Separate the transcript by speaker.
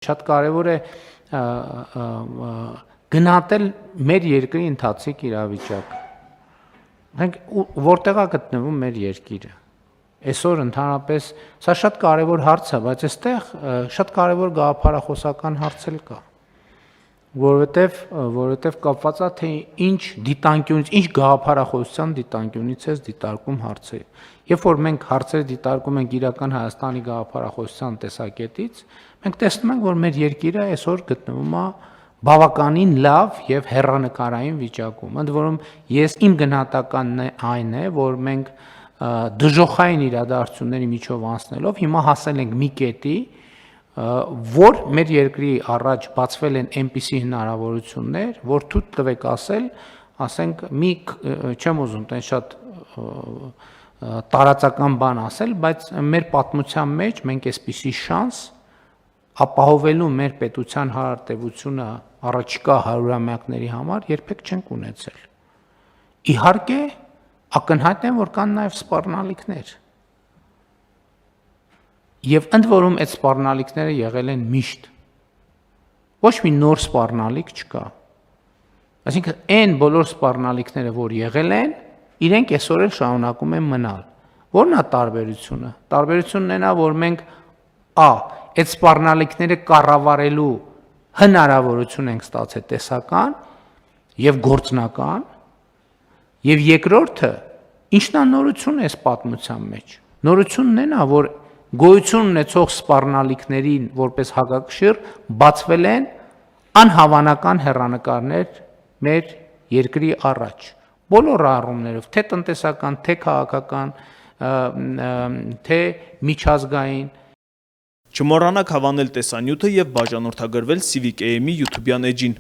Speaker 1: Շատ կարևոր է գնահատել մեր երկրի ընթացիկ իրավիճակը։ Մենք որտեղ է գտնվում մեր երկիրը։ Այսօր ընդհանրապես սա շատ կարևոր հարց է, բայց այստեղ շատ կարևոր գաղափարախոսական հարց էլ կա, որովհետև կապված է թե ինչ դիտանկյունից, ինչ գաղափարախոսության դիտանկյունից է դիտարկում հարցը։ Երբ որ մենք հարցերը դիտարկում ենք իրական Հայաստանի գաղափարախոսության տեսակետից, մենք տեսնում ենք, որ մեր երկիրը այսօր գտնվում է բավականին լավ եւ հեռանկարային վիճակում։ Ընդ որում իմ գնահատականն այն է, որ մենք դժոխային իրադարձությունների միջով անցնելով հիմա հասել ենք մի կետի, որ մեր երկրի առաջ բացվել են այնպիսի հնարավորություններ, որ թույլ տվեք ասենք չեմ ուզում տեն շատ տարածական բան ասել, բայց մեր պատմության մեջ մենք այսպիսի շանս ապահովելու մեր պետության հարարտևությունը առաջիկա հարյուրամյակների համար երբեք չենք ունեցել։ Իհարկե, ակնհայտ է, որ կան նաև սպառնալիքներ։ Եվ ընդ որում այդ սպառնալիքները եղել են միշտ։ Ոչ մի նոր սպառնալիք չկա։ Այսինքն այն բոլոր սպառնալիքները, որ եղել են, իրենք այսօր էլ շարունակում են մնալ։ Որն է տարբերությունը։ Տարբերությունն այն է, որ մենք այդ սպառնալիքները կառավարելու հնարավորություն ենք ստացել տեսական եւ գործնական, եւ երկրորդը ինչն է նորությունը այս պատմության մեջ։ Նորությունն այն է, որ գոյություն ունեցող սպառնալիքներին որպես հակակշիռ բացվել են անհավանական հեռանկարներ մեր երկրի առաջ։ Բոլոր առումներով, թե տնտեսական, թե քաղաքական, թե միջազգային։
Speaker 2: Չմոռանաք հավանել տեսանյութը եւ բաժանորդագրվել Civic AM-ի YouTube-յան էջին։